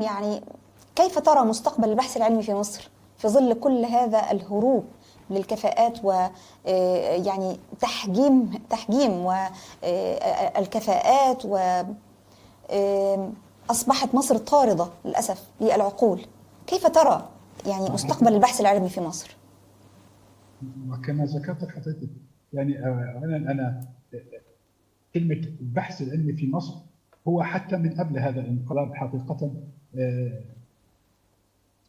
يعني كيف ترى مستقبل البحث العلمي في مصر في ظل كل هذا الهروب للكفاءات و يعني تحجيم والكفاءات، وأصبحت مصر طاردة للأسف للعقول. كيف ترى يعني مستقبل البحث العلمي في مصر؟ وكما ذكرت حضرتك، يعني أنا كلمة البحث العلمي في مصر هو حتى من قبل هذا الانقلاب حقيقة آه،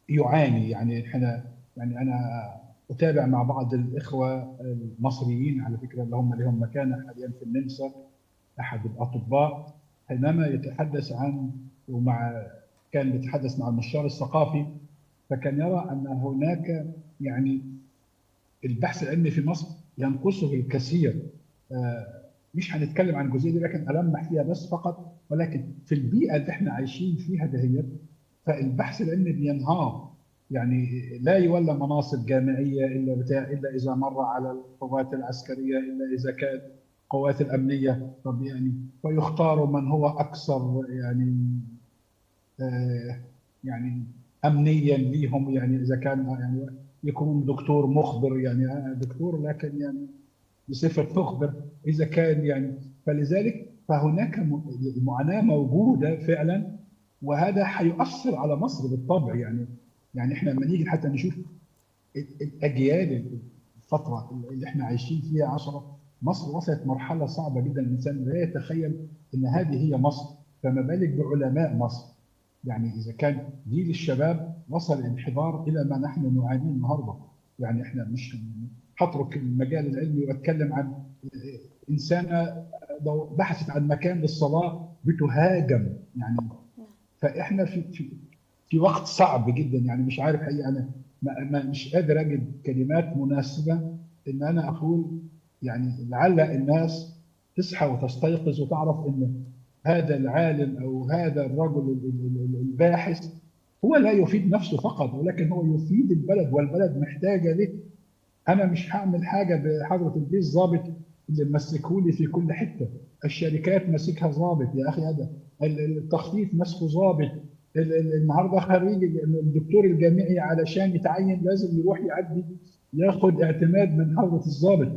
يعاني. يعني احنا، يعني أنا أتابع مع بعض الإخوة المصريين على فكرة اللي هم لهم مكانة حاليا في النمسا، أحد الأطباء حينما يتحدث عن، كان يتحدث مع المستشار الثقافي، فكان يرى أن هناك يعني البحث العلمي في مصر ينقصه الكثير. مش هنتكلم عن الجزئيه دي لكن ألمح فيها بس فقط، ولكن في البيئه اللي احنا عايشين فيها دهيت فالبحث العلمي بينهار. يعني لا يولى مناصب جامعيه الا اذا مر على القوات العسكريه، الا اذا كانت القوات الامنيه. طب يعني فيختار من هو اكثر آه، يعني امنيا ليهم. يعني اذا كان يعني يكون دكتور مخبر، يعني دكتور لكن يعني بصفه مخبر اذا كان يعني. فلذلك فهناك معاناه موجوده فعلا، وهذا هيؤثر على مصر بالطبع. يعني احنا لما نيجي حتى نشوف الاجيال، الفتره اللي احنا عايشين فيها 10، مصر وصلت مرحله صعبه جدا، الانسان لا يتخيل ان هذه هي مصر، فما بالك بعلماء مصر. يعني اذا كان جيل الشباب وصل الانحدار الى ما نحن نعانيه النهارده. يعني احنا مش هترك المجال العلمي واتكلم عن انسانه لو بحثت عن مكان للصلاه بتهاجم يعني. فاحنا في وقت صعب جدا. يعني مش عارف حقيقه، انا مش قادر اجد كلمات مناسبه ان انا اقول. يعني لعل الناس تصحى وتستيقظ وتعرف ان هذا العالم او هذا الرجل الباحث هو لا يفيد نفسه فقط، ولكن هو يفيد البلد والبلد محتاجه له. انا مش هعمل حاجه بحضره الجيش ضابط اللي مسكهولي في كل حته، الشركات ماسكها ضابط يا اخي، هذا التخطيط ماسكه ضابط. النهارده خريج الدكتور الجامعي علشان يتعين لازم يروح يعدي ياخد اعتماد من حضره الضابط.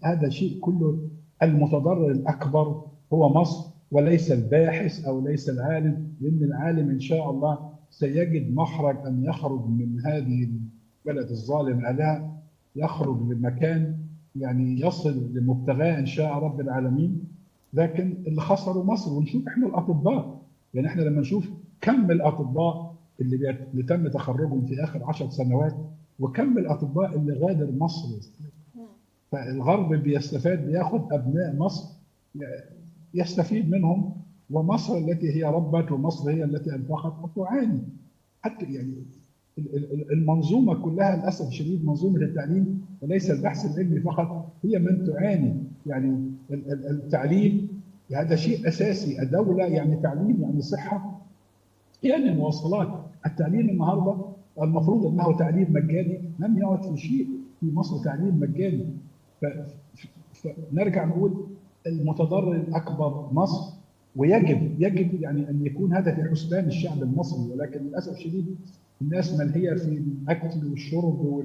هذا شيء كله. المتضرر الاكبر هو مصر وليس الباحث او ليس العالم، لان العالم ان شاء الله سيجد مخرج ان يخرج من هذه البلد الظالم عليها، يخرج لمكان يعني يصل لمبتغاه ان شاء رب العالمين. لكن اللي خسروا مصر. ونشوف احنا الاطباء، يعني احنا لما نشوف كم الاطباء اللي تم تخرجهم في اخر 10 سنوات، وكم الاطباء اللي غادر مصر. فالغرب بيستفاد، بياخد ابناء مصر يستفيد منهم، ومصر التي هي ربت ومصر هي التي انفقت وتعاني. حتى يعني المنظومه كلها للاسف الشديد، منظومه التعليم وليس البحث العلمي فقط هي من تعاني. يعني التعليم هذا شيء اساسي. الدوله يعني تعليم، يعني صحه، يعني مواصلات. التعليم النهارده المفروض انه تعليم مجاني، لم يعد في شيء في مصر تعليم مجاني. فنرجع نقول المتضرر الاكبر مصر، ويجب يعني ان يكون هذا في حسبان الشعب المصري. ولكن للاسف الشديد الناس ملهيه في الاكل والشرب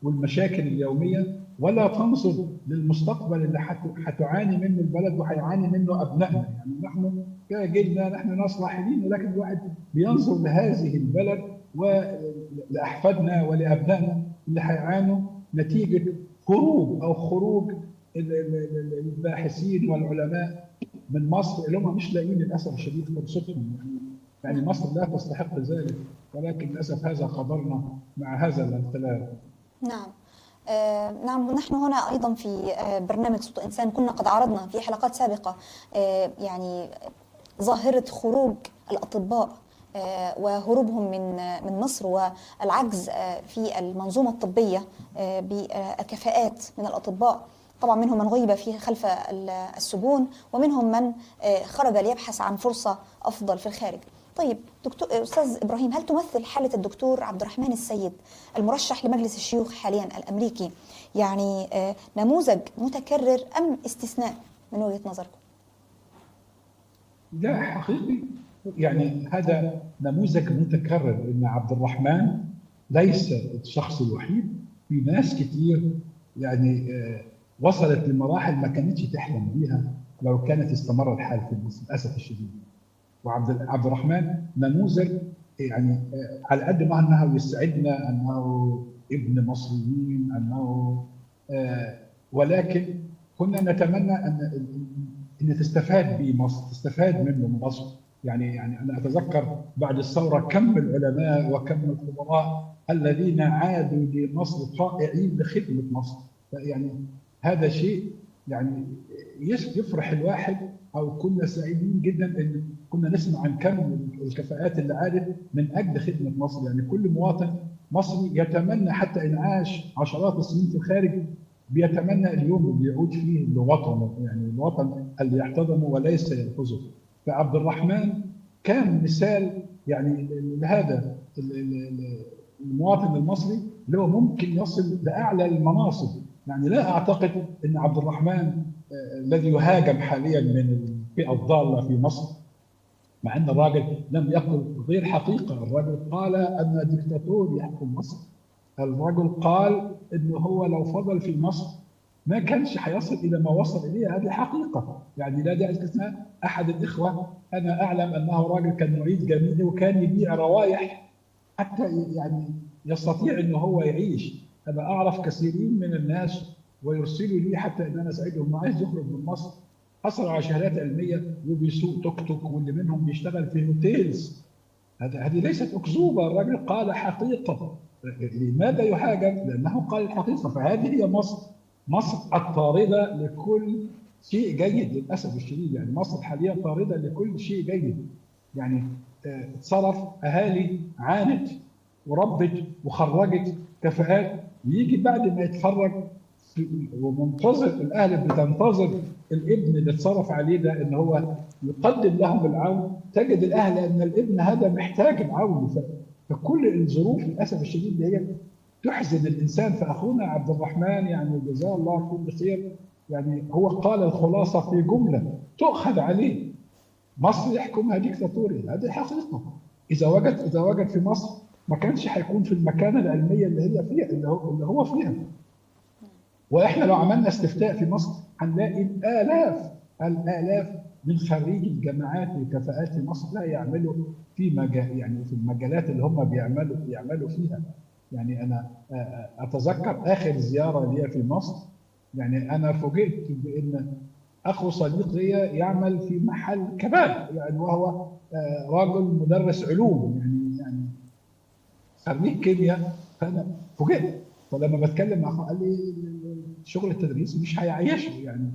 والمشاكل اليوميه، ولا تنظر للمستقبل اللي هتعاني منه البلد وهيعاني منه ابنائنا. يعني نحن كجيلنا نحن ناس راحلين، ولكن الواحد بينظر لهذه البلد ولاحفادنا ولابنائنا اللي هيعانوا نتيجه خروج الباحثين والعلماء من مصر، اللي هم مش لاقيين للاسف الشديد فرصتهم. يعني مصر لا تستحق ذلك، ولكن للاسف هذا قدرنا مع هذا الانقلاب. نعم. نعم، نحن هنا أيضا في برنامج صوت إنسان كنا قد عرضنا في حلقات سابقة يعني ظاهرة خروج الأطباء وهروبهم من مصر، والعجز في المنظومة الطبية بالكفاءات من الأطباء. طبعا منهم من غيب فيه خلف السجون، ومنهم من خرج ليبحث عن فرصة أفضل في الخارج. طيب دكتور أستاذ إبراهيم، هل تمثل حالة الدكتور عبد الرحمن السيد المرشح لمجلس الشيوخ حاليا الأمريكي يعني نموذج متكرر أم استثناء من وجهة نظركم؟ لا، حقيقي يعني هذا نموذج متكرر، ان عبد الرحمن ليس الشخص الوحيد، في ناس كتير يعني وصلت لمراحل ما كانتش تحلم بيها لو كانت استمر الحال في مصر للاسف الشديد. عبد الرحمن نموذج، يعني على قد ما انه يسعدنا انه ابن مصريين، انه ولكن كنا نتمنى ان تستفاد به مصر، تستفاد منه مصر. يعني انا اتذكر بعد الثوره كم العلماء وكم الخبراء الذين عادوا لمصر طائعين لخدمه مصر. يعني هذا شيء يعني يفرح الواحد، او كنا سعيدين جدا ان كنا نسمع عن كم الكفاءات اللي عادت من اجل خدمه مصر. يعني كل مواطن مصري يتمنى حتى ان عاش عشرات السنين في الخارج بيتمنى اليوم اللي يعود فيه لوطنه، يعني الوطن اللي يحتضنه وليس يلفظه. فعبد الرحمن كان مثال يعني لهذا المواطن المصري اللي هو ممكن يصل لاعلى المناصب. يعني لا اعتقد ان عبد الرحمن الذي يهاجم حاليا من الفئه الضاله في مصر، مع ان الراجل لم يقل غير حقيقه. الراجل قال ان ديكتاتور يحكم مصر. الرجل قال انه هو لو فضل في مصر ما كانش هيصل الى ما وصل اليه. هذه حقيقه، يعني لا داعي لاستثناء. احد الاخوه انا اعلم انه راجل كان معيد جامعي وكان يبيع روايح حتى يعني يستطيع انه هو يعيش. انا اعرف كثيرين من الناس ويرسلوا لي حتى ان انا اساعدهم انه عايز يخرج من مصر، حصل على شهادات علميه وبيسوق توك توك، واللي منهم بيشتغل في هوتيلز. هذه ليست اكذوبه، الرجل قال حقيقه. لماذا يهاجم؟ لانه قال الحقيقه. فهذه هي مصر، مصر الطارده لكل شيء جيد للاسف الشديد. يعني مصر حاليا طارده لكل شيء جيد. يعني اتصرف اهالي عانت وربت وخرجت كفاءات، ويجي بعد ما يتخرج ومنتظر الاهل بتنتظر الابن اللي اتصرف عليه ده ان هو يقدم لهم العون، تجد الاهل ان الابن هذا محتاج العون. فكل الظروف للاسف الشديد هي تحزن الانسان. فاخونا عبد الرحمن يعني جزاه الله كل خير، يعني هو قال الخلاصه في جمله تؤخذ عليه: مصر يحكمها ديكتاتوري. هذه حقيقه. اذا وجد في مصر ما كانش هيكون في المكانه العلميه اللي هي فيها، اللي هو فيها. واحنا لو عملنا استفتاء في مصر هنلاقي الالاف من خريجي الجامعات والكفاءات في مصر لا يعملوا في مجال، يعني في المجالات اللي هم بيعملوا فيها. يعني انا اتذكر اخر زياره لي في مصر، يعني انا فوجئت بان اخو صديق لي يعمل في محل كباب، يعني وهو راجل مدرس علوم، يعني خريج كيمياء. فانا فوجئت. فلما بتكلم مع اخوه قال لي شغل التدريس مش هيعيشه يعني.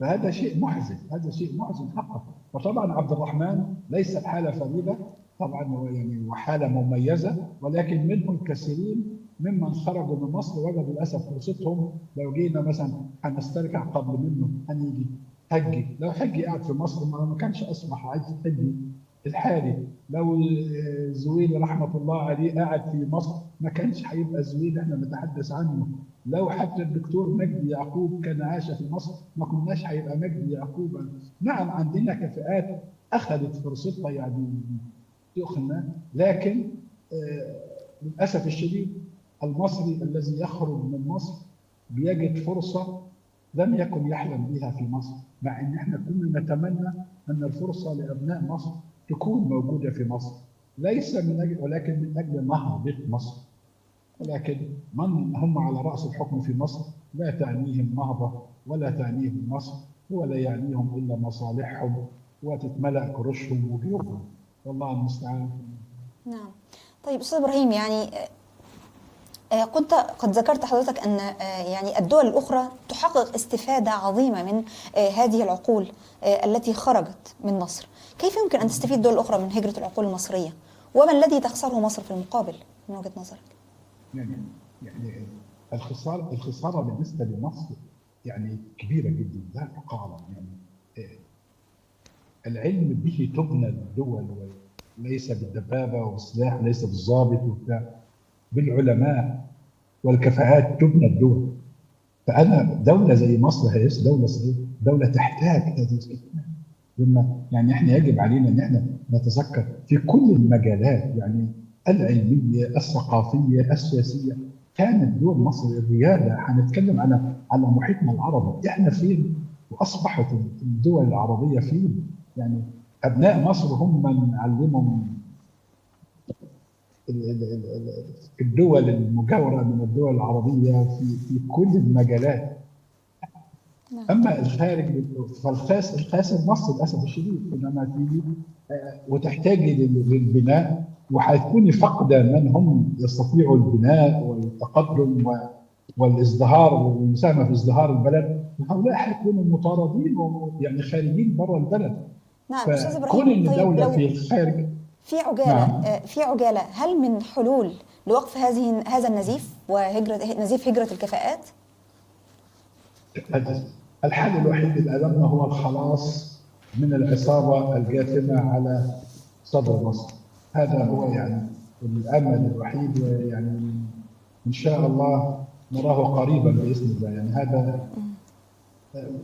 فهذا شيء محزن، هذا شيء محزن حقا. وطبعا عبد الرحمن ليس حاله فريده، طبعا هو يعني وحاله مميزه، ولكن منهم الكثيرين ممن خرجوا من مصر وجدوا للاسف فرصتهم. لو جينا مثلا هنسترجع قبل منه هنيجي حجي، لو حجي قاعد في مصر ما كانش اصبح عايز حجي الحالي. لو زويل رحمه الله عليه قاعد في مصر ما كانش هيبقى زويل احنا بنتحدث عنه. لو حتى الدكتور مجدي يعقوب كان عاش في مصر ما كناش هيبقى مجدي يعقوب. نعم عندنا كفاءات اخذت فرصتها يعني تخنة، لكن للاسف الشديد المصري الذي يخرج من مصر بيجد فرصه لم يكن يحلم بها في مصر، مع ان احنا كنا نتمنى ان الفرصه لابناء مصر تكون موجوده في مصر، ليس من اجل ولكن من اجل نهضه مصر. ولكن من هم على راس الحكم في مصر لا تعنيهم نهضه ولا تعنيهم مصر، ولا يعنيهم الا مصالحهم وتتملأ كرشهم وجيوبهم. والله المستعان. نعم. طيب استاذ ابراهيم، يعني كنت قد ذكرت حضرتك أن يعني الدول الأخرى تحقق استفادة عظيمة من هذه العقول التي خرجت من مصر. كيف يمكن أن تستفيد الدول الأخرى من هجرة العقول المصرية؟ وما الذي تخسره مصر في المقابل من وجهة نظرك؟ يعني الخسارة بالنسبة لمصر يعني كبيرة جدا لا تقارن. يعني العلم به تبنى الدول، وليس بالدبابة والسلاح، ليس بالضابط وبتاع، بالعلماء والكفاءات تبنى الدول. فأنا دولة زي مصر هي دولة صغيرة، دولة تحتاج هذه الكفاءات. يعني احنا يجب علينا ان احنا نتذكر في كل المجالات، يعني العلميه، الثقافيه، السياسيه، كانت دول مصر الرياده. هنتكلم على محيطنا العربي، احنا فين واصبحت الدول العربيه فين؟ يعني ابناء مصر هم من علمهم الدول المجاوره من الدول العربيه في كل المجالات. نعم. اما الخارج الخاسر مصر للاسف الشديد، انما تيجي وتحتاجي للبناء، وهتكوني فاقده من هم يستطيعوا البناء والتقدم والازدهار والمساهمه في ازدهار البلد، وهؤلاء هيكونوا مطاردين يعني خارجين بره البلد. نعم أستاذ فكون إبراهيم، ان طيب دوله لو في الخارج. في عجالة، نعم. هل من حلول لوقف هذا النزيف نزيف هجرة الكفاءات؟ الحل الوحيد اللي امامنا هو الخلاص من العصابه الجاثمه على صدر مصر. هذا هو يعني الامل الوحيد، ويعني ان شاء الله نراه قريبا باذن الله. يعني هذا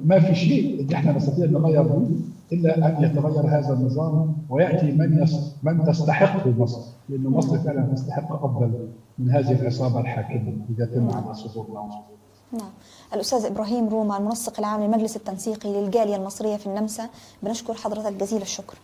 ما في شيء اللي احنا نستطيع ان نغير به الا ان يتغير هذا النظام، وياتي من تستحقه مصر، لان مصر فعلا تستحق افضل من هذه العصابه الحاكمه الجاثمه على صدورنا. نعم. الأستاذ إبراهيم روما، المنسق العام للمجلس التنسيقي للجالية المصرية في النمسا، بنشكر حضرتك جزيل الشكر.